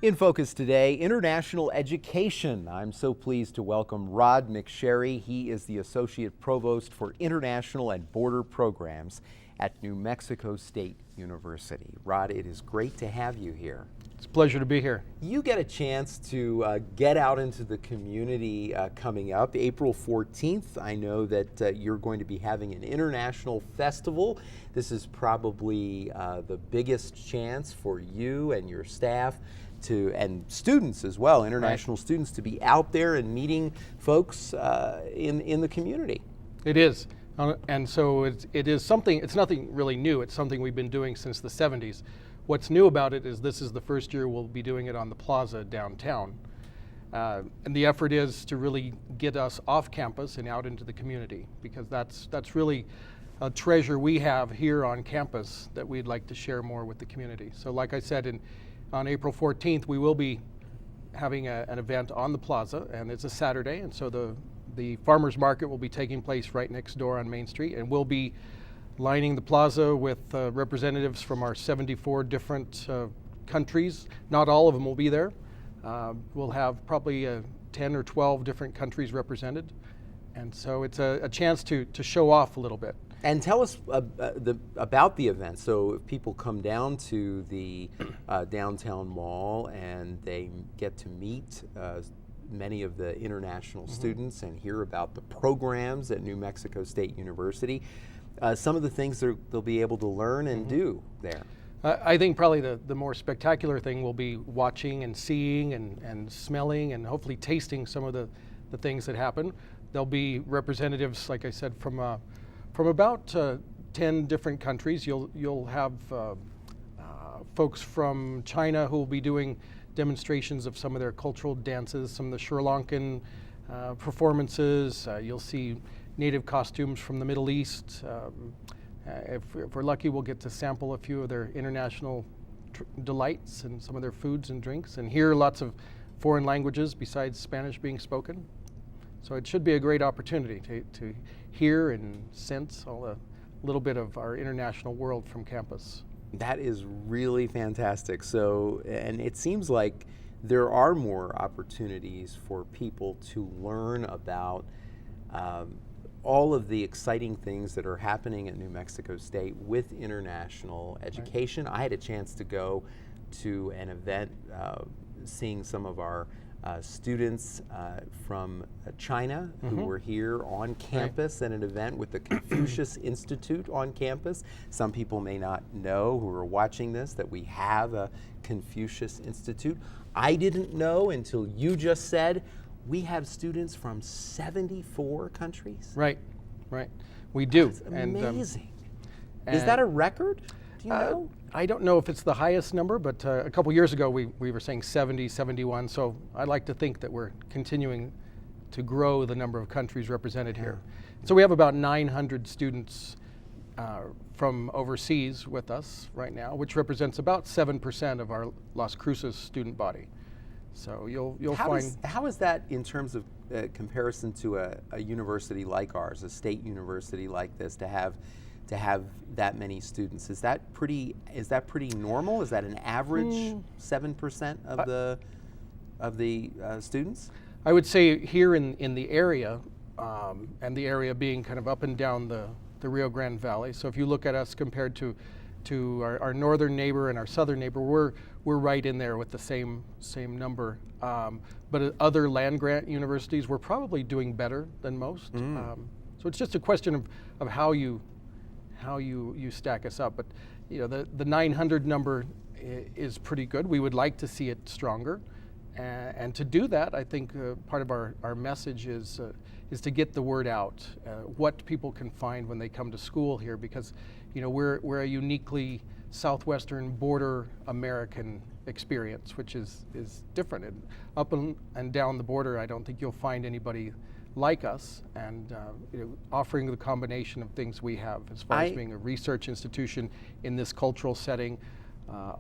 In focus today, international education. I'm so pleased to welcome Rod McSherry. He is the Associate Provost for International and Border Programs at New Mexico State University. Rod, it is great to have you here. It's a pleasure to be here. You get a chance to get out into the community coming up April 14th. I know that you're going to be having an international festival. This is probably the biggest chance for you and your staff and students as well, international students, to be out there and meeting folks in the community. It is, and so it is something. It's nothing really new. It's something we've been doing since the 70s. What's new about it is this is the first year we'll be doing it on the plaza downtown. And the effort is to really get us off campus and out into the community, because that's really a treasure we have here on campus that we'd like to share more with the community. So like I said, on April 14th, we will be having an event on the plaza, and it's a Saturday, and so the farmers market will be taking place right next door on Main Street, and we'll be lining the plaza with representatives from our 74 different countries. Not all of them will be there. We'll have probably 10 or 12 different countries represented, and so it's a chance to show off a little bit. And tell us about the event. So if people come down to the downtown mall and they get to meet many of the international students and hear about the programs at New Mexico State University, some of the things they'll be able to learn and do there. I think probably the more spectacular thing will be watching and seeing and smelling and hopefully tasting some of the things that happen. There'll be representatives, like I said, from about 10 different countries. You'll have folks from China who will be doing demonstrations of some of their cultural dances, some of the Sri Lankan performances. You'll see native costumes from the Middle East. If we're lucky, we'll get to sample a few of their international delights and some of their foods and drinks, and hear lots of foreign languages besides Spanish being spoken. So it should be a great opportunity to hear and sense a little bit of our international world from campus. That is really fantastic. So, and it seems like there are more opportunities for people to learn about all of the exciting things that are happening at New Mexico State with international education. Right. I had a chance to go to an event seeing some of our students from China who were here on campus at an event with the Confucius Institute on campus. Some people may not know who are watching this that we have a Confucius Institute. I didn't know until you just said we have students from 74 countries. Right. We do. That's amazing. Is that a record? Do you know? I don't know if it's the highest number, but a couple years ago we were saying 70, 71, so I like to think that we're continuing to grow the number of countries represented here. So we have about 900 students from overseas with us right now, which represents about 7% of our Las Cruces student body. So you'll find... How is that in terms of comparison to a university like ours, a state university like this, to have that many students? Is that pretty normal? Is that an average 7% of the students? I would say here in the area, and the area being kind of up and down the Rio Grande Valley. So if you look at us compared to our northern neighbor and our southern neighbor, we're right in there with the same number. But other land-grant universities, we're probably doing better than most. So it's just a question of how you stack us up. But the 900 number is pretty good. We would like to see it stronger, and to do that, I think part of our message is to get the word out, what people can find when they come to school here, because we're a uniquely southwestern border American experience, which is different. And up and down the border, I don't think you'll find anybody like us, and offering the combination of things we have as far as being a research institution in this cultural setting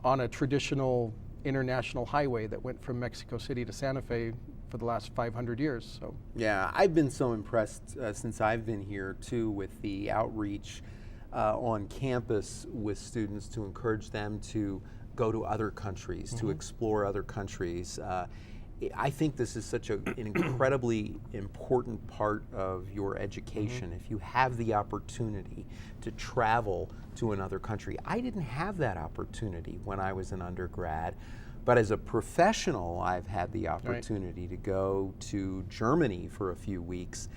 on a traditional international highway that went from Mexico City to Santa Fe for the last 500 years. So yeah, I've been so impressed since I've been here too with the outreach on campus with students to encourage them to go to other countries, to explore other countries. I think this is such an incredibly important part of your education. If you have the opportunity to travel to another country. I didn't have that opportunity when I was an undergrad, but as a professional, I've had the opportunity to go to Germany for a few weeks.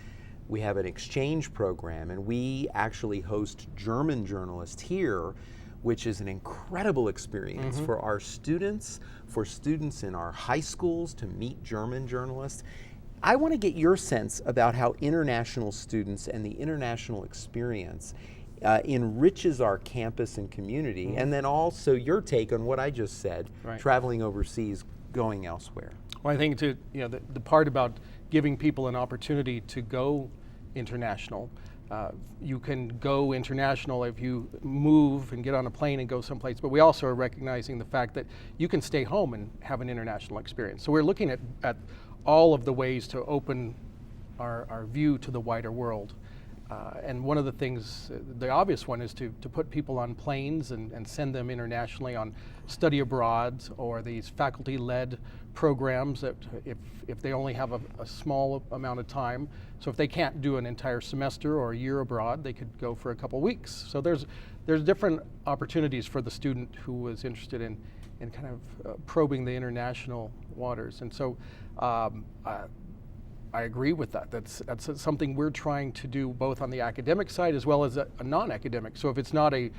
We have an exchange program, and we actually host German journalists here, which is an incredible experience for our students, for students in our high schools to meet German journalists. I want to get your sense about how international students and the international experience enriches our campus and community, and then also your take on what I just said, traveling overseas, going elsewhere. Well, I think the part about giving people an opportunity to go international. You can go international if you move and get on a plane and go someplace, but we also are recognizing the fact that you can stay home and have an international experience. So we're looking at all of the ways to open our view to the wider world. And one of the things, the obvious one, is to put people on planes and send them internationally on study abroad or these faculty-led programs that if they only have a small amount of time. So if they can't do an entire semester or a year abroad, they could go for a couple weeks. So there's different opportunities for the student who was interested in kind of probing the international waters. And so I agree with that. That's something we're trying to do both on the academic side as well as a non-academic. So if it's not a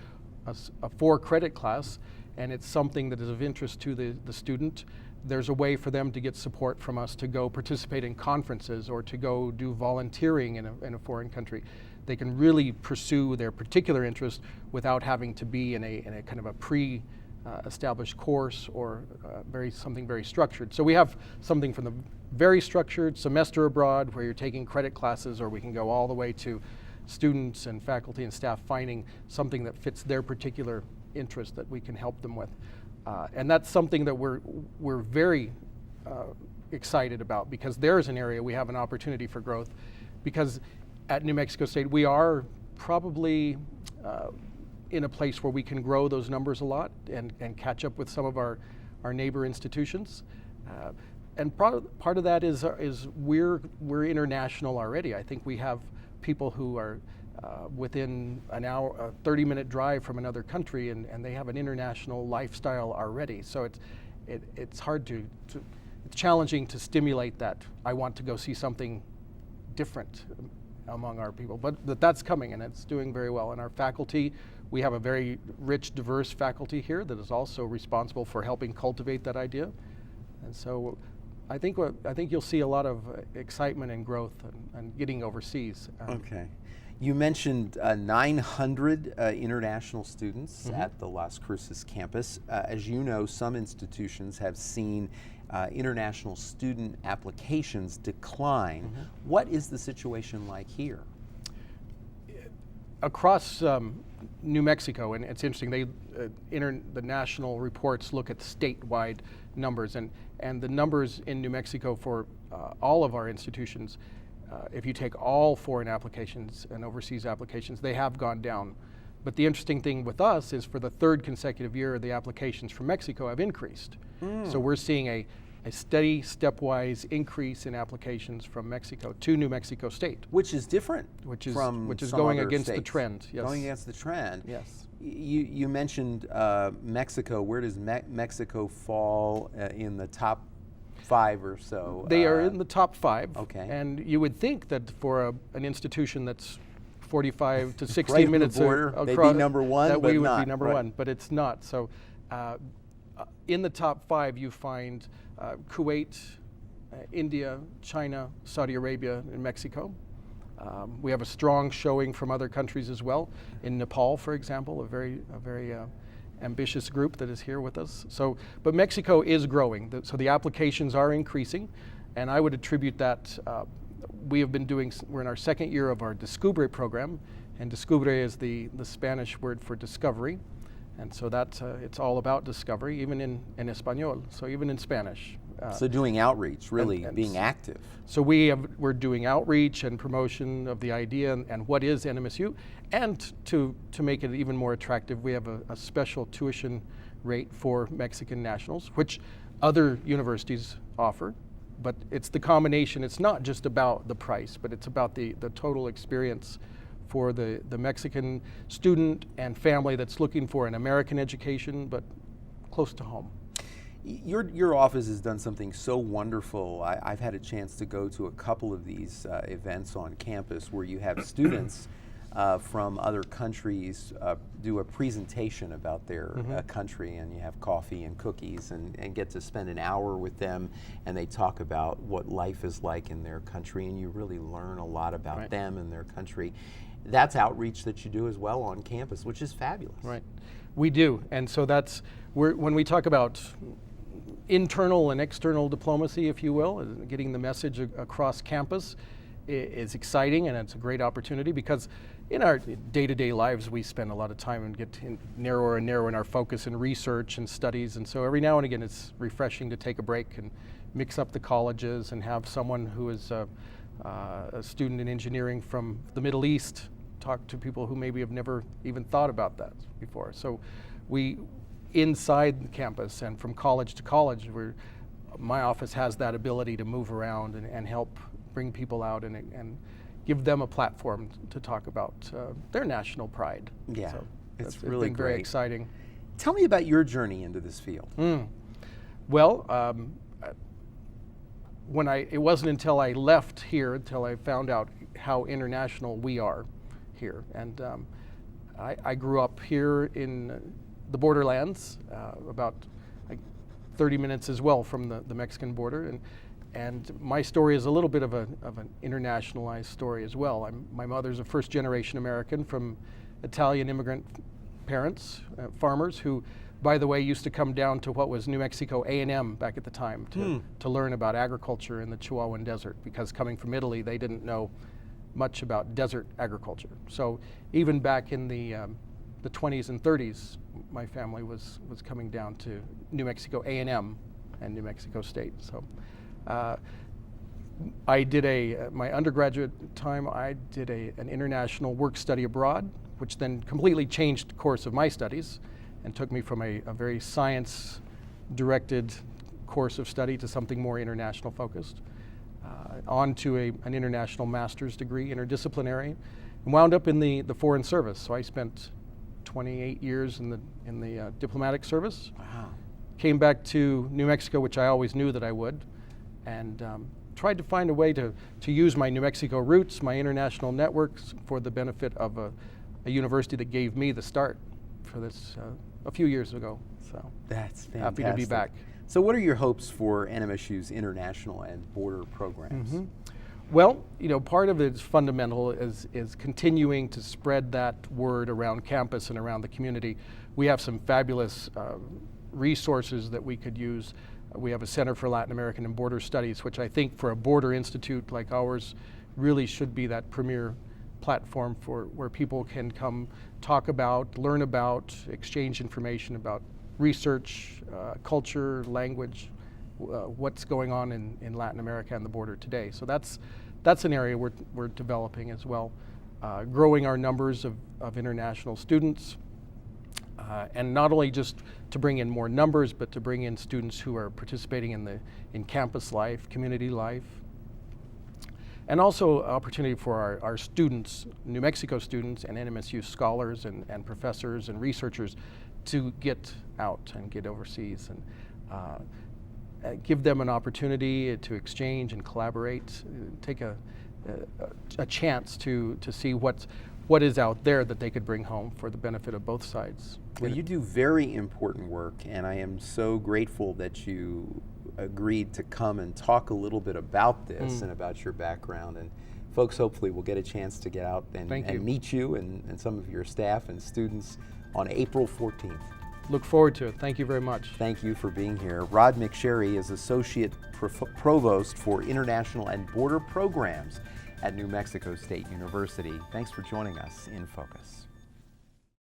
4-credit class and it's something that is of interest to the student, there's a way for them to get support from us to go participate in conferences or to go do volunteering in a foreign country. They can really pursue their particular interest without having to be in a kind of a established course or something very structured. So we have something from the very structured semester abroad where you're taking credit classes, or we can go all the way to students and faculty and staff finding something that fits their particular interest that we can help them with. And that's something that we're very excited about, because there is an area we have an opportunity for growth, because at New Mexico State we are probably in a place where we can grow those numbers a lot and catch up with some of our neighbor institutions. And part of that is we're international already. I think we have people who are within an hour, a 30-minute drive from another country, and they have an international lifestyle already. So it's hard it's challenging to stimulate that. I want to go see something different among our people, but that's coming, and it's doing very well. And our faculty, we have a very rich, diverse faculty here that is also responsible for helping cultivate that idea. And so I think you'll see a lot of excitement and growth and getting overseas. Okay. You mentioned 900 international students at the Las Cruces campus. As you know, some institutions have seen international student applications decline. What is the situation like here? Across New Mexico, and it's interesting, the national reports look at statewide numbers, and the numbers in New Mexico for all of our institutions, if you take all foreign applications and overseas applications, they have gone down. But the interesting thing with us is for the 3rd consecutive year, the applications from Mexico have increased. So we're seeing a steady, stepwise increase in applications from Mexico to New Mexico State. Which is different which is from going against states. The trend. Yes. Going against the trend. Yes. You mentioned Mexico. Where does Mexico fall in the top 5 or so? They are in the top 5. Okay. And you would think that for an institution that's 45 to 60 minutes border, across, they'd be number 1, that but we would not, be number 1, but it's not. So in the top 5 you find Kuwait, India, China, Saudi Arabia, and Mexico. We have a strong showing from other countries as well. In Nepal, for example, a very ambitious group that is here with us. So, but Mexico is growing, so the applications are increasing, and I would attribute that. We're in our 2nd year of our Descubre program, and Descubre is the Spanish word for discovery. And so it's all about discovery, even in Espanol, so even in Spanish. So doing outreach, really and being active. So we're doing outreach and promotion of the idea and what is NMSU, and to make it even more attractive, we have a special tuition rate for Mexican nationals, which other universities offer. But it's the combination. It's not just about the price, but it's about the total experience for the Mexican student and family that's looking for an American education, but close to home. Your office has done something so wonderful. I've had a chance to go to a couple of these events on campus where you have students from other countries do a presentation about their country, and you have coffee and cookies and get to spend an hour with them, and they talk about what life is like in their country, and you really learn a lot about them and their country. That's outreach that you do as well on campus, which is fabulous. Right, we do, and so when we talk about internal and external diplomacy, if you will, getting the message across campus is exciting, and it's a great opportunity because in our day-to-day lives we spend a lot of time and get narrower and narrower in our focus in research and studies, and so every now and again it's refreshing to take a break and mix up the colleges and have someone who is a student in engineering from the Middle East talk to people who maybe have never even thought about that before. So we, inside the campus and from college to college, my office has that ability to move around and help bring people out and give them a platform to talk about their national pride. Yeah, so it's really been very exciting. Tell me about your journey into this field. Well, it wasn't until I left here until I found out how international we are here. And I grew up here in the borderlands, about 30 minutes as well from the Mexican border. And my story is a little bit of an internationalized story as well. My mother's a first-generation American from Italian immigrant parents, farmers who, by the way, used to come down to what was New Mexico A&M back at the time to learn about agriculture in the Chihuahuan Desert, because coming from Italy, they didn't know much about desert agriculture. So even back in the 20s and 30s, my family was coming down to New Mexico A&M and New Mexico State. So I did my undergraduate time, I did an international work study abroad, which then completely changed the course of my studies and took me from a very science-directed course of study to something more international focused, on to an international master's degree, interdisciplinary, and wound up in the Foreign Service. So I spent 28 years in the diplomatic service. Wow. Came back to New Mexico, which I always knew that I would, and tried to find a way to use my New Mexico roots, my international networks, for the benefit of a university that gave me the start for this a few years ago. So that's fantastic. Happy to be back. So what are your hopes for NMSU's international and border programs? Well, part of it's fundamental is continuing to spread that word around campus and around the community. We have some fabulous resources that we could use. We have a Center for Latin American and Border Studies, which I think for a border institute like ours really should be that premier platform where people can come talk about, learn about, exchange information about research, culture, language, what's going on in Latin America and the border today. So that's an area we're developing as well, growing our numbers of international students, and not only just to bring in more numbers, but to bring in students who are participating in campus life, community life, and also opportunity for our students, New Mexico students and NMSU scholars and professors and researchers to get out and get overseas and give them an opportunity to exchange and collaborate, take a chance to see what is out there that they could bring home for the benefit of both sides. Well, you do very important work, and I am so grateful that you agreed to come and talk a little bit about this and about your background. And folks, hopefully will get a chance to get out and meet you and some of your staff and students on April 14th. Look forward to it. Thank you very much. Thank you for being here. Rod McSherry is Associate Provost for International and Border Programs at New Mexico State University. Thanks for joining us in Focus.